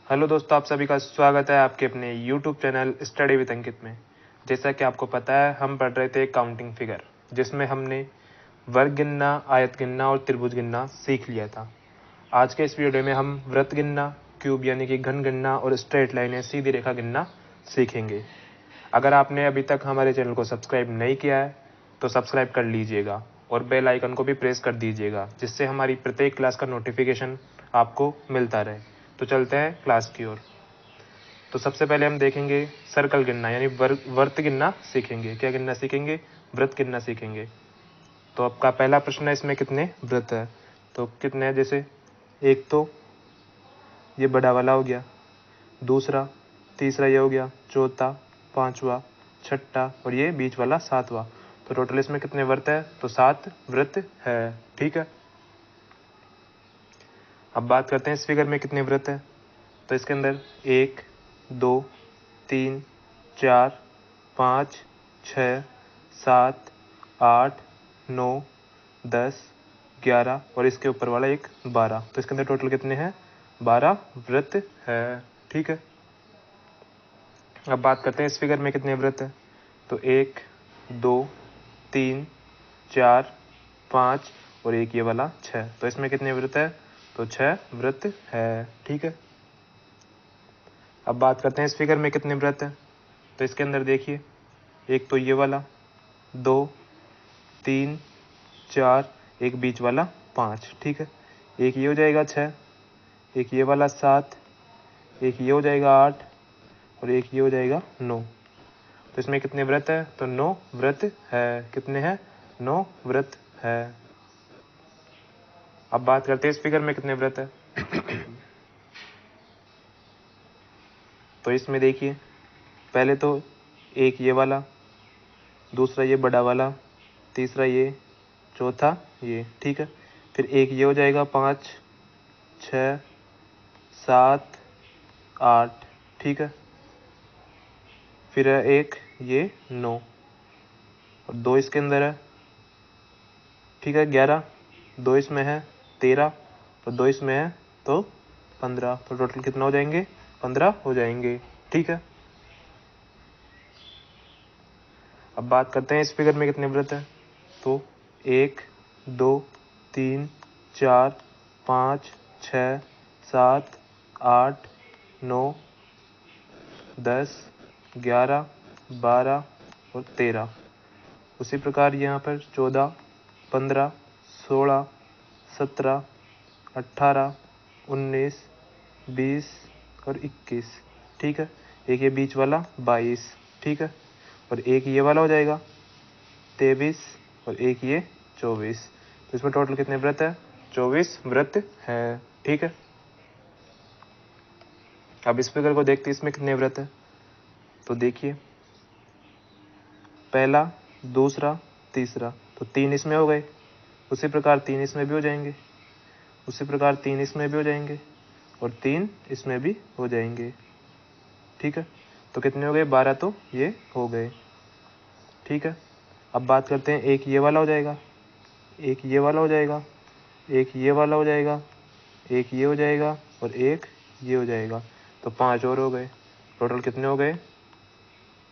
Hello दोस्तों, आप सभी का स्वागत है आपके अपने यूट्यूब चैनल स्टडी विद अंकित में। जैसा कि आपको पता है, हम पढ़ रहे थे काउंटिंग फिगर, जिसमें हमने वर्ग गिनना, आयत गिनना और त्रिभुज गिनना सीख लिया था। आज के इस वीडियो में हम वृत्त गिनना, क्यूब यानी कि घन गिनना और स्ट्रेट लाइन या सीधी रेखा गिनना सीखेंगे। अगर आपने अभी तक हमारे चैनल को सब्सक्राइब नहीं किया है तो सब्सक्राइब कर लीजिएगा और बेल आइकन को भी प्रेस कर दीजिएगा, जिससे हमारी प्रत्येक क्लास का नोटिफिकेशन आपको मिलता रहे। तो चलते हैं क्लास की ओर। तो सबसे पहले हम देखेंगे सर्कल गिनना यानी वर्त गिनना सीखेंगे। क्या गिनना सीखेंगे? वृत्त गिनना सीखेंगे। तो आपका पहला प्रश्न है, इसमें कितने वृत्त है? तो कितने हैं? जैसे एक तो ये बड़ा वाला हो गया, दूसरा, तीसरा ये हो गया, चौथा, पांचवा, छठा और ये बीच वाला सातवां। तो टोटल इसमें कितने वृत्त है? तो 7 वृत्त है। ठीक है। अब बात करते हैं इस फिगर में कितने वृत्त है। तो इसके अंदर 1, 2, 3, 4, 5, 6, 7, 8, 9, 10, 11 और इसके ऊपर वाला एक 12। तो इसके अंदर टोटल कितने हैं? 12 वृत्त है। ठीक है। अब बात करते हैं इस फिगर में कितने वृत्त है। तो 1, 2, 3, 4, 5 और एक ये वाला 6। तो इसमें कितने वृत्त है? तो 6 वृत्त है। ठीक है। अब बात करते हैं इस फिगर में कितने वृत्त है। तो इसके अंदर देखिए, एक तो ये वाला, 2, 3, 4, एक बीच वाला 5। ठीक है। एक ये हो जाएगा 6, एक ये वाला 7, एक ये हो जाएगा 8 और एक ये हो जाएगा 9। तो इसमें कितने वृत्त है? तो 9 वृत्त है। कितने हैं? 9 वृत्त है। अब बात करते हैं इस फिगर में कितने वृत्त है। तो इसमें देखिए, पहले तो एक ये वाला, दूसरा ये बड़ा वाला, तीसरा ये, चौथा ये। ठीक है। फिर एक ये हो जाएगा 5, 6, 7, 8। ठीक है। फिर है एक ये 9 और 2 इसके अंदर है। ठीक है। 11, 2 इसमें है 13 और 2 इसमें है तो 15। तो टोटल कितना हो जाएंगे? 15 हो जाएंगे। ठीक है। अब बात करते हैं इस फिगर में कितने वृत्त है। तो 1, 2, 3, 4, 5, 6, 7, 8, 9, 10, 11, 12 और 13। उसी प्रकार यहाँ पर 14, 15, 16, 17, 18, 19, 20 और 21। ठीक है। एक ये बीच वाला 22। ठीक है। और एक ये वाला हो जाएगा 23 और एक ये 24। तो इसमें टोटल कितने वृत्त है? 24 वृत्त है। ठीक है। अब इस फिगर को देखते हैं, इसमें कितने वृत्त है। तो देखिए, पहला, दूसरा, तीसरा, तो 3 इसमें हो गए। उसी प्रकार 3 इसमें भी हो जाएंगे, उसी प्रकार 3 इसमें भी हो जाएंगे और 3 इसमें भी हो जाएंगे। ठीक है। तो कितने हो गए? 12 तो ये हो गए। ठीक है। अब बात करते हैं, एक ये वाला हो जाएगा, एक ये वाला हो जाएगा, एक ये वाला हो जाएगा, एक ये हो जाएगा और एक ये हो जाएगा। तो 5 और हो गए। टोटल कितने हो गए?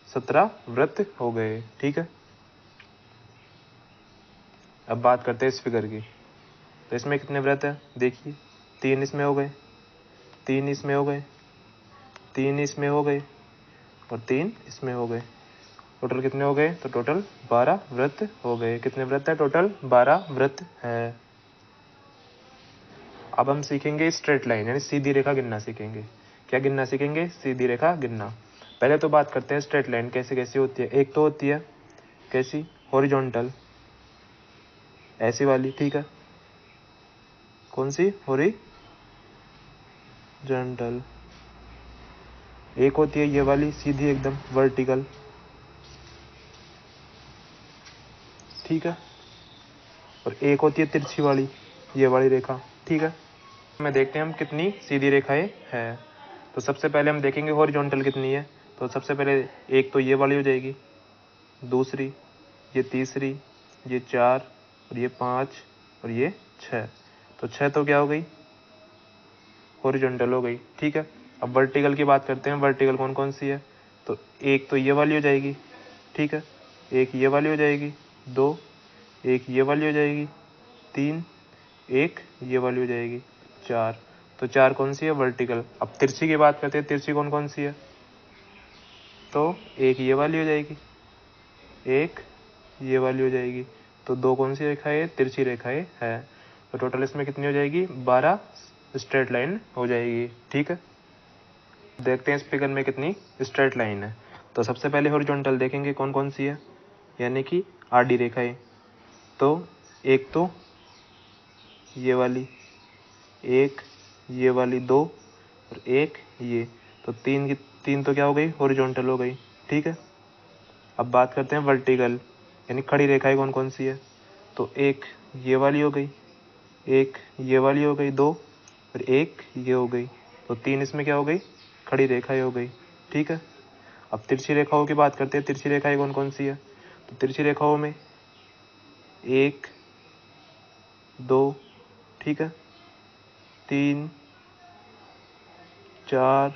17 वृत्त हो गए। ठीक है। अब बात करते हैं इस फिगर की। तो इसमें कितने वृत्त है? देखिए, 3 इसमें हो गए, 3 इसमें हो गए, 3 इसमें हो गए और 3 इसमें हो गए। टोटल कितने हो गए? तो टोटल 12 वृत्त हो गए। कितने वृत्त है? टोटल 12 वृत्त है। अब हम सीखेंगे स्ट्रेट लाइन यानी सीधी रेखा गिनना सीखेंगे। क्या गिनना सीखेंगे? सीधी रेखा गिनना। पहले तो बात करते हैं स्ट्रेट लाइन कैसे कैसी होती है। एक तो होती है कैसी? हॉरिजॉन्टल, ऐसी वाली। ठीक है। कौन सी? हॉरिजॉन्टल। एक होती है ये वाली सीधी एकदम वर्टिकल। ठीक है। और एक होती है तिरछी वाली, ये वाली रेखा। ठीक है। में देखते हैं हम कितनी सीधी रेखाएं हैं। तो सबसे पहले हम देखेंगे हॉरिजॉन्टल कितनी है। तो सबसे पहले एक तो ये वाली हो जाएगी, दूसरी, ये तीसरी, ये 4 और ये 5 और ये 6। तो 6 तो क्या हो गई? हॉरिजॉन्टल हो गई। ठीक है। अब वर्टिकल की बात करते हैं, वर्टिकल कौन कौन सी है, तो एक तो ये वाली हो जाएगी, ठीक है, एक ये वाली हो जाएगी, 2, एक ये वाली हो जाएगी, 3, एक ये वाली हो जाएगी, 4। तो 4 कौन सी है, वर्टिकल। अब तिरछी की बात करते हैं, तिरछी कौन कौन सी है, तो एक ये वाली हो जाएगी, एक ये वाली हो जाएगी, तो 2 कौन सी रेखाएं है, तिरछी रेखाएं है। तो टोटल इसमें कितनी हो जाएगी, 12 स्ट्रेट लाइन हो जाएगी, ठीक है। देखते हैं इस फिगर में कितनी स्ट्रेट लाइन है। तो सबसे पहले हॉरिजॉन्टल देखेंगे कौन कौन सी है, यानी कि आडी रेखाएं। तो एक तो ये वाली, एक ये वाली, 2 और एक ये, तो 3 की 3 तो क्या हो गई, हॉरिजॉन्टल हो गई, ठीक है। अब बात करते हैं वर्टिकल, यानी खड़ी रेखाएं कौन कौन सी है, तो एक ये वाली हो गई, एक ये वाली हो गई, 2 और एक ये हो गई, तो 3 इसमें क्या हो गई, खड़ी रेखाएं हो गई, ठीक है। अब तिरछी रेखाओं की बात करते हैं, तिरछी रेखाएं कौन कौन सी है, तो तिरछी रेखाओं में 1, 2, ठीक है, 3, 4,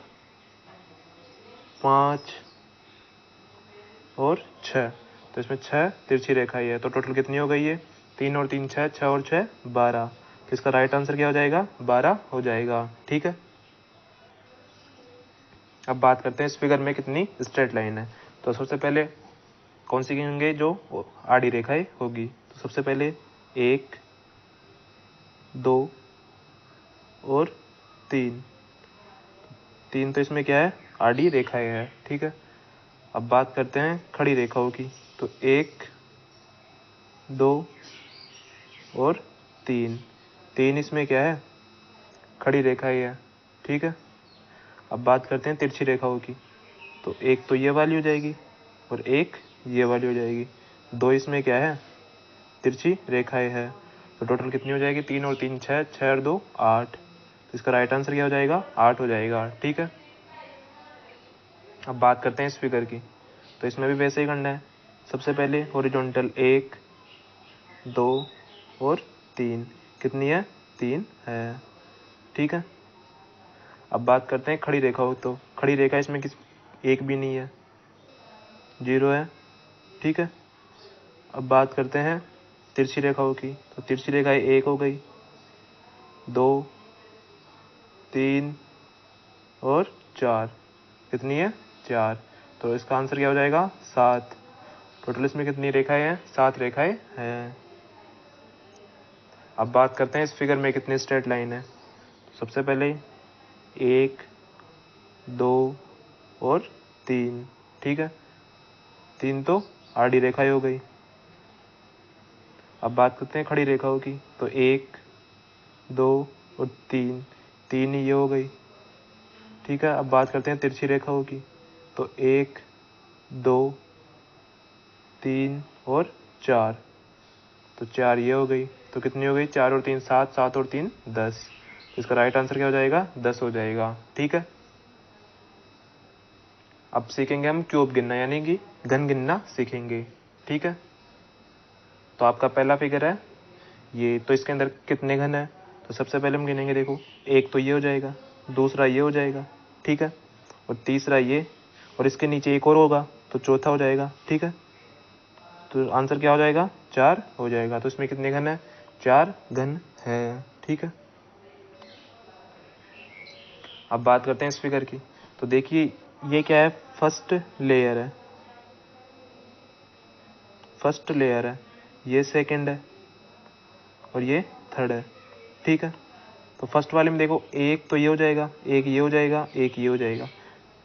5 और 6। तो इसमें 6 तिरछी रेखाएं है। तो टोटल कितनी हो गई है, 3 और 3 6, 6 और 6 12। तो इसका राइट आंसर क्या हो जाएगा, 12 हो जाएगा, ठीक है। अब बात करते हैं इस फिगर में कितनी स्ट्रेट लाइन है। तो सबसे पहले कौन सी गिनेंगे, जो आड़ी रेखाएं होगी। तो सबसे पहले 1, 2 और 3। 3 तो इसमें क्या है, आड़ी रेखाएं है, ठीक है। अब बात करते हैं खड़ी रेखाओं की। तो 1, 2 और 3। 3 इसमें क्या है, खड़ी रेखाएं है, ठीक है। अब बात करते हैं तिरछी रेखाओं की। तो एक तो ये वाली हो जाएगी और एक ये वाली हो जाएगी, 2 इसमें क्या है, तिरछी रेखाएं है। तो टोटल कितनी हो जाएगी, 3 और 3 6, 6 और 2 8। तो इसका राइट आंसर क्या हो जाएगा, 8 हो जाएगा, ठीक है। अब बात करते हैं इस फिगर की। तो इसमें भी वैसे ही करना है। सबसे पहले हॉरिजॉन्टल 1, 2 और 3। कितनी है, 3 है, ठीक है। अब बात करते हैं खड़ी रेखाओं। तो खड़ी रेखा इसमें किस, एक भी नहीं है, 0 है, ठीक है। अब बात करते हैं तिरछी रेखाओं की। तो तिरछी रेखाएं 1 हो गई, 2, 3 और 4। कितनी है, 4। तो इसका आंसर क्या हो जाएगा, 7। टोटल इसमें कितनी रेखाएं हैं, 7 रेखाएं हैं। अब बात करते हैं इस फिगर में कितनी स्ट्रेट लाइन है। सबसे पहले 1, 2 और 3, ठीक है। 3 तो आड़ी रेखाएं हो गई। अब बात करते हैं खड़ी रेखाओं की। तो 1, 2 और 3। 3 ही ये हो गई, ठीक है। अब बात करते हैं तिरछी रेखाओं की। तो 1, 2, 3 और 4। तो 4 ये हो गई, तो कितनी हो गई, 4 और 3 7, 7 और 3 10। तो इसका राइट आंसर क्या हो जाएगा, 10 हो जाएगा, ठीक है। अब सीखेंगे हम क्यूब गिनना, यानी कि घन गिनना सीखेंगे, ठीक है। तो आपका पहला फिगर है ये, तो इसके अंदर कितने घन है। तो सबसे पहले हम गिनेंगे, देखो एक तो ये हो जाएगा, दूसरा ये हो जाएगा, ठीक है, और तीसरा ये, और इसके नीचे एक और होगा, तो चौथा हो जाएगा, ठीक है। तो आंसर क्या हो जाएगा, 4 हो जाएगा। तो इसमें कितने घन है, 4 घन है, ठीक है। अब बात करते हैं इस फिगर की। तो देखिए ये क्या है, फर्स्ट लेयर है, फर्स्ट लेयर है, ये सेकंड है और ये थर्ड है, ठीक है। तो फर्स्ट वाले में देखो एक तो ये हो जाएगा, एक ये हो जाएगा, एक ये हो जाएगा,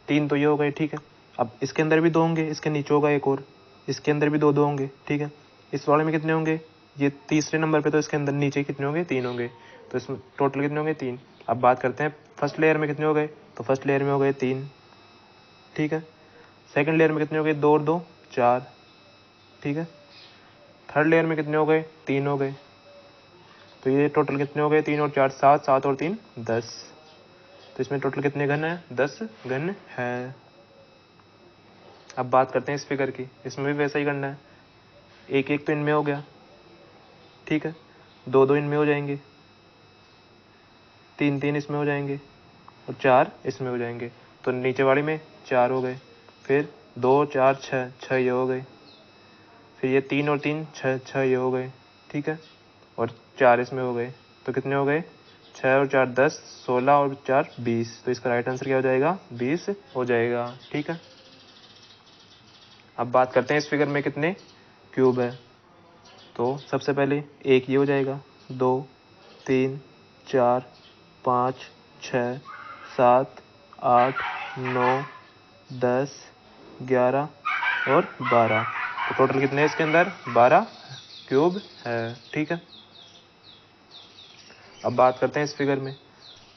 3 तो ये हो गए, ठीक है। अब इसके अंदर भी 2 होंगे, इसके नीचे होगा एक और, इसके अंदर भी 2 2 होंगे, ठीक है। इस वाले में कितने होंगे, ये तीसरे नंबर पे, तो इसके अंदर नीचे कितने होंगे, 3 होंगे। तो इसमें टोटल कितने होंगे, 3। अब बात करते हैं फर्स्ट लेयर में कितने हो गए। तो फर्स्ट लेयर में हो गए 3, ठीक है। सेकंड लेयर में कितने हो गए, 2 और 2 4, ठीक है। थर्ड लेयर में कितने हो गए, 3 हो गए। तो ये टोटल कितने हो गए, 3 और 4 7, 7 और 3 10। तो इसमें टोटल कितने घन है, 10 घन है। अब बात करते हैं इस फिगर की। इसमें भी वैसा ही करना है, एक एक तो इनमें हो गया, ठीक है, 2 2 इनमें हो जाएंगे, 3 3 इसमें हो जाएंगे, और 4 इसमें हो जाएंगे, तो नीचे वाली में 4 हो गए, फिर 2 4 6 6 ये हो गए, फिर ये 3 और 3 6 6 ये हो गए, ठीक है, और 4 इसमें हो गए, तो कितने हो गए 6 और 4 10, 16 और 4 20, तो इसका राइट आंसर क्या हो जाएगा 20 हो जाएगा, ठीक है। अब बात करते हैं इस फिगर में कितने क्यूब है। तो सबसे पहले एक ये हो जाएगा, 2 3 4 5 6 7 8 9 10 11 और 12, तो टोटल कितने हैं इसके अंदर 12 क्यूब है, ठीक है। अब बात करते हैं इस फिगर में,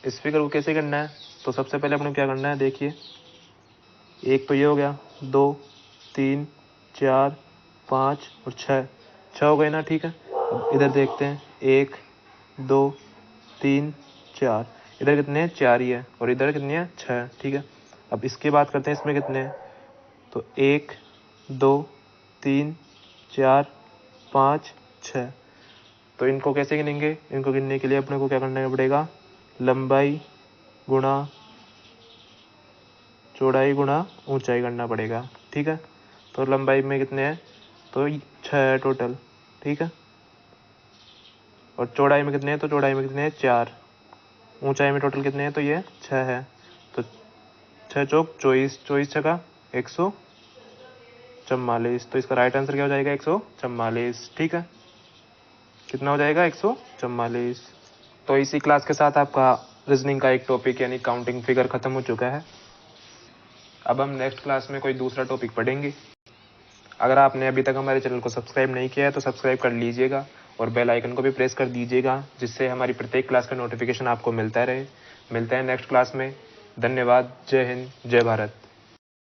इस फिगर को कैसे करना है। तो सबसे पहले अपने क्या करना है, देखिए एक तो ये हो गया, 2 3 4 5 और 6 6 हो गए ना, ठीक है। अब इधर देखते हैं 1 2 3 4, इधर कितने हैं 4 ही है, और इधर कितने हैं 6, ठीक है। अब इसकी बात करते हैं इसमें कितने हैं, तो 1 2 3 4 5 6, तो इनको कैसे गिनेंगे, इनको गिनने के लिए अपने को क्या करना पड़ेगा, लंबाई गुणा चौड़ाई गुणा ऊंचाई करना पड़ेगा, ठीक है। तो लंबाई में कितने हैं, तो 6 है टोटल, ठीक है, और चौड़ाई में कितने हैं, तो चौड़ाई में कितने हैं 4, ऊंचाई में टोटल कितने हैं, तो ये 6 है, तो 6 चौक 24, 24 छका 144, तो इसका राइट आंसर क्या हो जाएगा 144, ठीक है, कितना हो जाएगा 144। तो इसी क्लास के साथ आपका रीजनिंग का एक टॉपिक यानी काउंटिंग फिगर खत्म हो चुका है। अब हम नेक्स्ट क्लास में कोई दूसरा टॉपिक पढ़ेंगे। अगर आपने अभी तक हमारे चैनल को सब्सक्राइब नहीं किया है तो सब्सक्राइब कर लीजिएगा और बेल आइकन को भी प्रेस कर दीजिएगा, जिससे हमारी प्रत्येक क्लास का नोटिफिकेशन आपको मिलता रहे। मिलते हैं नेक्स्ट क्लास में। धन्यवाद। जय हिंद, जय भारत।